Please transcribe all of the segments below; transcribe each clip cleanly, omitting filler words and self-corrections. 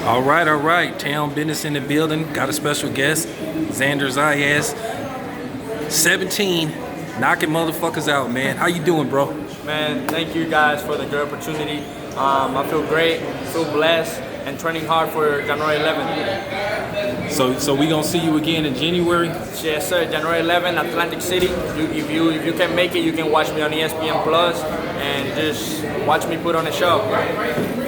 All right, all right. Town business in the building. Got a special guest, Xander Yayas, 17, knocking motherfuckers out, man. How you doing, bro? Man, thank you guys for the good opportunity. I feel great, feel blessed, and training hard for January 11th. So we gonna see you again in January? Yes, sir. January 11th, Atlantic City. If you can make it, you can watch me on ESPN Plus and just watch me put on a show.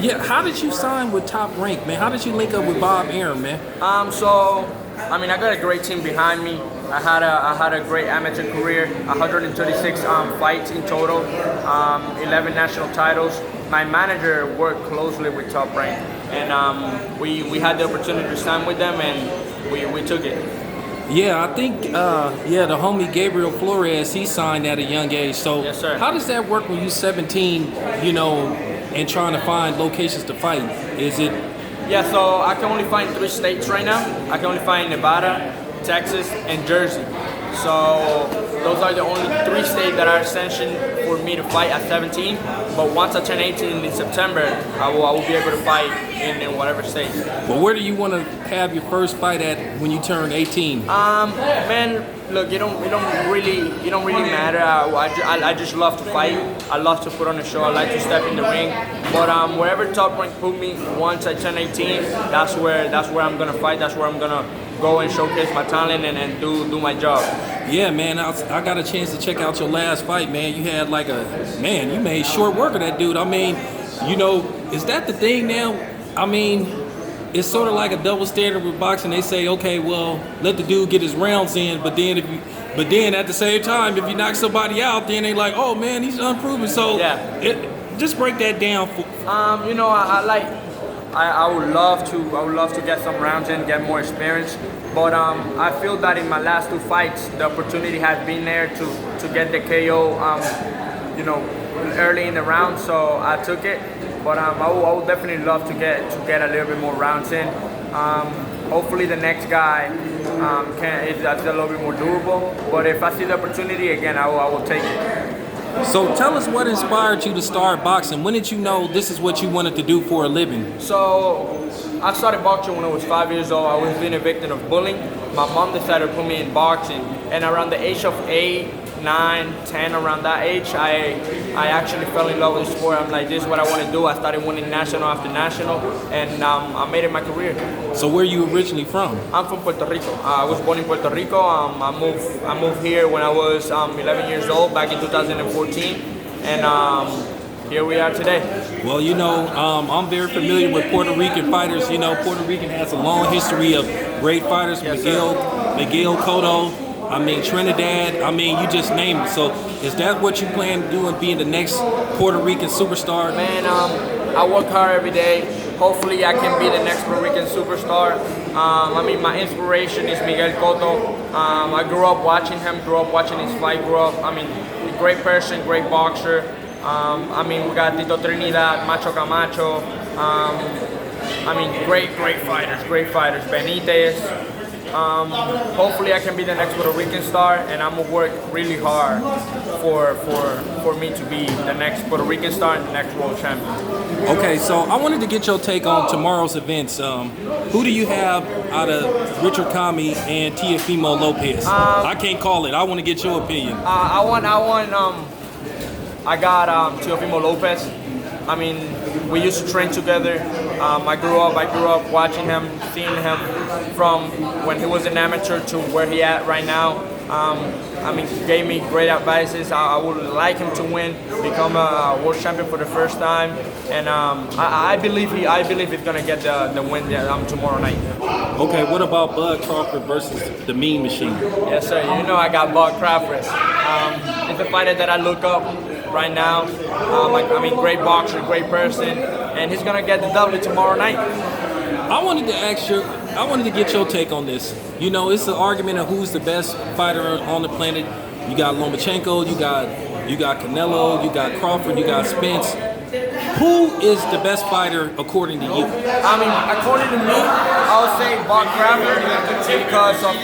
Yeah. How did you sign with Top Rank, man? How did you link up with Bob Arum, man? I got a great team behind me. I had a great amateur career, 136 fights in total, 11 national titles. My manager worked closely with Top Rank, and we had the opportunity to sign with them, and we took it. Yeah, I think the homie Gabriel Flores, he signed at a young age. So yes, sir. How does that work when you're 17, and trying to find locations to fight? Is it? Yeah, so I can only find 3 states right now. I can only find Nevada, Texas, and Jersey. So those are the only 3 states that are sanctioned for me to fight at 17. But once I turn 18 in September, I will be able to fight in whatever state. Well, where do you want to have your first fight at when you turn 18? Man, look, it don't really matter. I just love to fight. I love to put on a show. I like to step in the ring. But wherever Top Rank put me, once I turn 18, that's where I'm gonna fight. That's where I'm gonna go and showcase my talent and do my job. Yeah, man, I got a chance to check out your last fight, man. You had you made short work of that dude. I mean, is that the thing now? I mean, it's sort of like a double standard with boxing. They say, okay, well, let the dude get his rounds in, but then at the same time, if you knock somebody out, then they like, oh man, he's unproven. So yeah, just break that down. I would love to get some rounds in, get more experience. But I feel that in my last 2 fights, the opportunity has been there to get the KO, early in the round. So I took it. But I would definitely love to get a little bit more rounds in. Hopefully the next guy is a little bit more durable. But if I see the opportunity again, I will take it. So tell us what inspired you to start boxing. When did you know this is what you wanted to do for a living? So I started boxing when I was 5 years old. I was being a victim of bullying. My mom decided to put me in boxing. And around the age of 8, 9, 10, around that age, I actually fell in love with the sport. I'm like, this is what I want to do. I started winning national after national, and I made it my career. So where are you originally from? I'm from Puerto Rico. I was born in Puerto Rico. I moved here when I was 11 years old, back in 2014, and here we are today. Well, I'm very familiar with Puerto Rican fighters. Puerto Rican has a long history of great fighters. Yes, Miguel Cotto. Trinidad, you just name it. So is that what you plan to do and being the next Puerto Rican superstar? Man, I work hard every day. Hopefully I can be the next Puerto Rican superstar. My inspiration is Miguel Cotto. I grew up watching him, grew up watching his fight, a great person, great boxer. We got Tito Trinidad, Macho Camacho. Great fighters. Benitez. Hopefully I can be the next Puerto Rican star, and I'm gonna work really hard for me to be the next Puerto Rican star and the next world champion. Okay, so I wanted to get your take on tomorrow's events. Who do you have out of Richard Kami and Teofimo Lopez? I can't call it. I want to get your opinion. I got Teofimo Lopez. We used to train together. I grew up watching him, seeing him from when he was an amateur to where he at right now. He gave me great advices. I would like him to win, become a world champion for the first time, and I believe he's gonna get the win tomorrow night. Okay, what about Bud Crawford versus the Mean Machine? Yes, sir. I got Bud Crawford. It's a fighter that I look up right now. Great boxer, great person, and he's gonna get the W tomorrow night. I wanted to get your take on this. It's an argument of who's the best fighter on the planet. You got Lomachenko, you got Canelo, you got Crawford, you got Spence. Who is the best fighter according to you? According to me, I would say Bob Crawford because of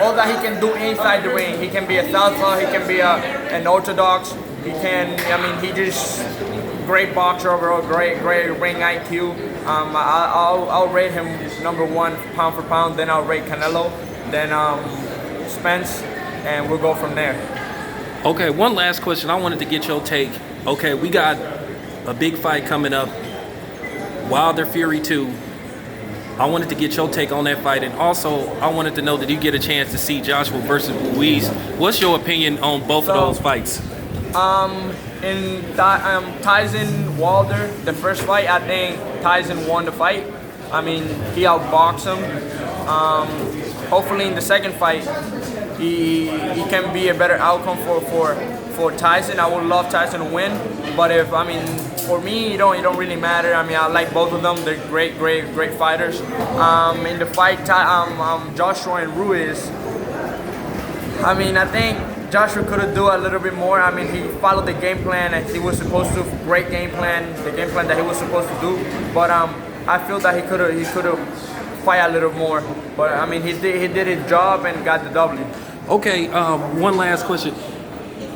all that he can do inside the ring. He can be a southpaw, he can be an orthodox. He can. He just great boxer overall, great ring IQ. I'll rate him number one pound for pound. Then I'll rate Canelo, then Spence, and we'll go from there. Okay, one last question. I wanted to get your take. Okay, we got a big fight coming up, Wilder Fury 2. I wanted to get your take on that fight, and also I wanted to know, did you get a chance to see Joshua versus Ruiz? What's your opinion on both of those fights? In Tyson Wilder, the first fight, I think Tyson won the fight. I mean, he outboxed him. Hopefully in the second fight, he can be a better outcome for Tyson. I would love Tyson to win, but for me, it don't really matter. I mean, I like both of them. They're great fighters. In the fight, Joshua and Ruiz, I mean, I think Joshua could have done a little bit more. I mean, he followed the game plan that he was supposed to. Great game plan, the game plan that he was supposed to do. But I feel that he could have fight a little more. But I mean, he did his job and got the W. Okay, one last question.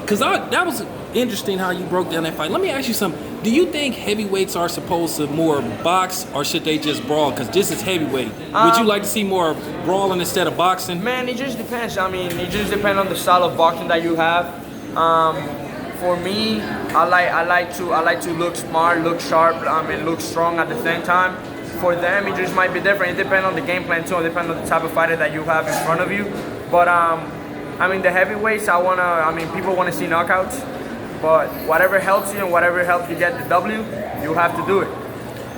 Because that was interesting how you broke down that fight. Let me ask you something. Do you think heavyweights are supposed to more box, or should they just brawl? Because this is heavyweight. Would you like to see more brawling instead of boxing? Man, it just depends. I mean, it just depends on the style of boxing that you have. For me, I like to look smart, look sharp, look strong at the same time. For them, it just might be different. It depends on the game plan too. It depends on the type of fighter that you have in front of you. But the heavyweights, people want to see knockouts. But whatever helps you and whatever helps you get the W, you have to do it.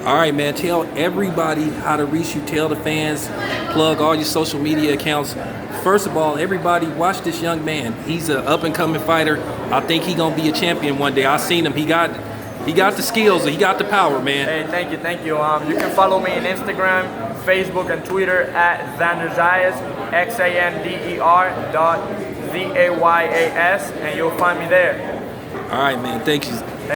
All right, man. Tell everybody how to reach you. Tell the fans. Plug all your social media accounts. First of all, everybody watch this young man. He's an up-and-coming fighter. I think he's gonna be a champion one day. I seen him. He got the skills. He got the power, man. Hey, thank you. You can follow me on Instagram, Facebook, and Twitter at Xander Yayas, XANDER.ZAYAS, and you'll find me there. All right, man. Thank you.